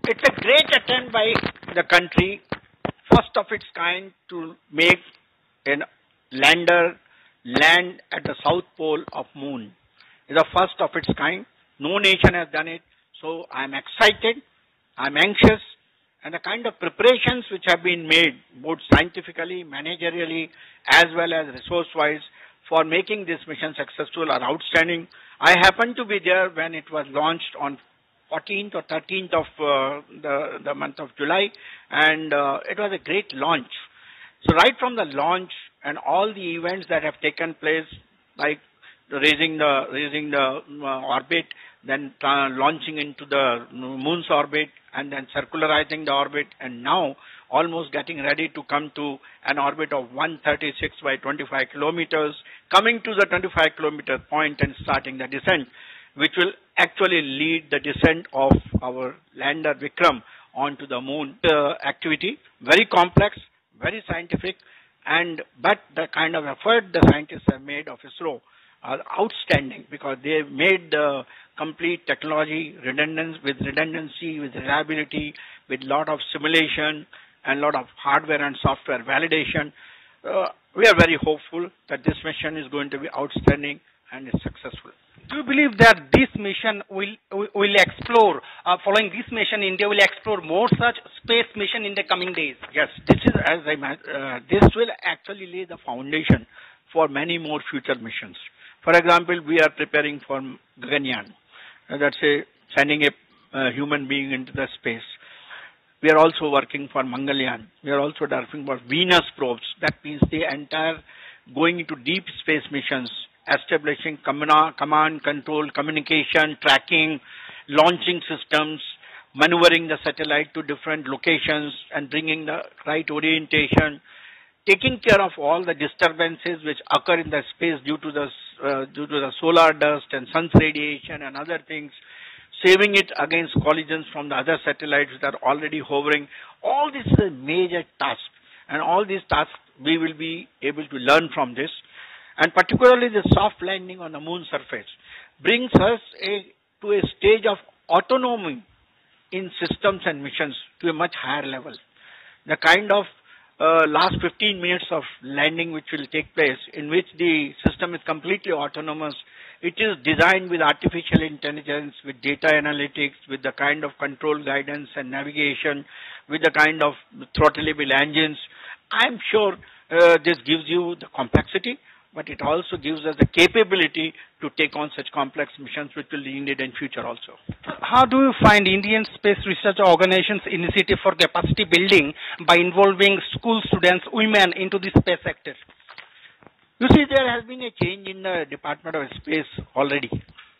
It's a great attempt by the country, first of its kind, to make a lander land at the south pole of moon. It's the first of its kind. No nation has done it. So I'm excited, I'm anxious, and the kind of preparations which have been made, both scientifically, managerially, as well as resource-wise, for making this mission successful are outstanding. I happened to be there when it was launched on 14th or 13th of the month of July, and it was a great launch. So right from the launch and all the events that have taken place, like raising the orbit, then launching into the moon's orbit, and then circularizing the orbit, and now almost getting ready to come to an orbit of 136 by 25 kilometers, coming to the 25 kilometer point and starting the descent, which will actually lead the descent of our lander Vikram onto the moon. Activity, very complex, very scientific, but the kind of effort the scientists have made of ISRO are outstanding, because they made the complete technology redundancy, with reliability, with lot of simulation and lot of hardware and software validation. We are very hopeful that this mission is going to be outstanding and is successful. Do you believe that this mission will explore, following this mission, India will explore more such space mission in the coming days? Yes, this will actually lay the foundation for many more future missions. For example, we are preparing for Chandrayaan, that's sending a human being into the space. We are also working for Mangalyaan. We are also working for Venus probes. That means the entire going into deep space missions, establishing command, control, communication, tracking, launching systems, maneuvering the satellite to different locations and bringing the right orientation, taking care of all the disturbances which occur in the space due to the solar dust and sun's radiation and other things, saving it against collisions from the other satellites that are already hovering. All this is a major task, and all these tasks we will be able to learn from this. And particularly the soft landing on the moon surface brings us to a stage of autonomy in systems and missions to a much higher level. The kind of last 15 minutes of landing which will take place, in which the system is completely autonomous. It is designed with artificial intelligence, with data analytics, with the kind of control guidance and navigation, with the kind of throttleable engines. I'm sure this gives you the complexity, but it also gives us the capability to take on such complex missions which will be needed in future also. How do you find Indian Space Research Organization's initiative for capacity building by involving school students, women into the space sector? You see, there has been a change in the Department of Space already.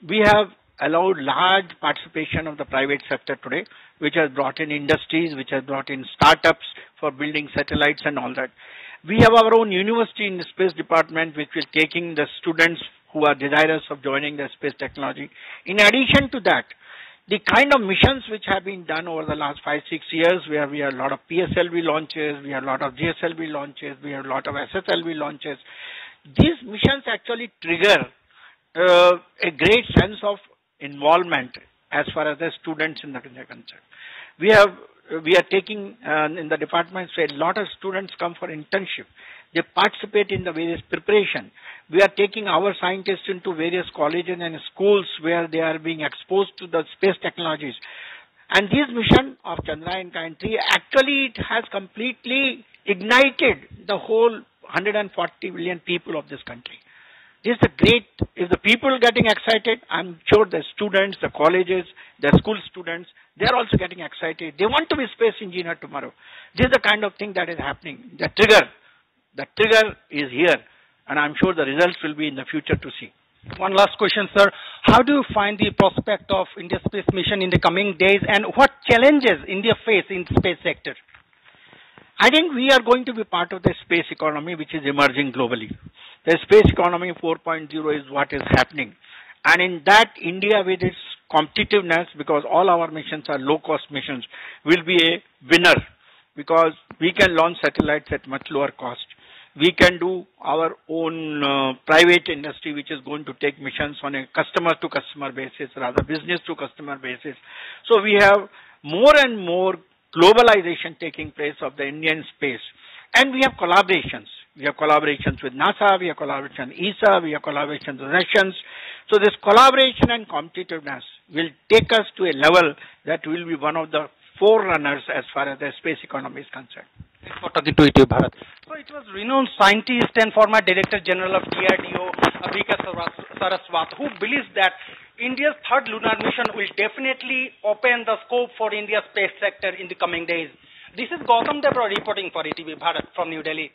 We have allowed large participation of the private sector today, which has brought in industries, which has brought in startups for building satellites and all that. We have our own university in the Space Department, which is taking the students who are desirous of joining the space technology. In addition to that, the kind of missions which have been done over the last 5-6 years, where we have a lot of PSLV launches, we have a lot of GSLV launches, we have a lot of SSLV launches. These missions actually trigger a great sense of involvement as far as the students in the concerned. We are taking in the department, so a lot of students come for internship. They participate in the various preparation. We are taking our scientists into various colleges and schools where they are being exposed to the space technologies. And this mission of Chandrayaan country, actually it has completely ignited the whole 140 million people of this country. This is if the people getting excited, I'm sure the students, the colleges, the school students, they're also getting excited. They want to be space engineer tomorrow. This is the kind of thing that is happening. The trigger is here, and I'm sure the results will be in the future to see. One last question, sir. How do you find the prospect of India's space mission in the coming days, and what challenges India face in the space sector? I think we are going to be part of the space economy which is emerging globally. The space economy 4.0 is what is happening. And in that, India with its competitiveness, because all our missions are low-cost missions, will be a winner, because we can launch satellites at much lower cost. We can do our own private industry, which is going to take missions on a customer-to-customer basis, rather business-to-customer basis. So we have more and more globalization taking place of the Indian space. And we have collaborations. We have collaborations with NASA, we have collaboration with ESA, we have collaborations with Russians. So this collaboration and competitiveness will take us to a level that will be one of the forerunners as far as the space economy is concerned. Thanks for talking to ETV Bharat. So it was renowned scientist and former Director General of DRDO, Saraswat, who believes that India's third lunar mission will definitely open the scope for India's space sector in the coming days. This is Gautam Debra reporting for ETV Bharat from New Delhi.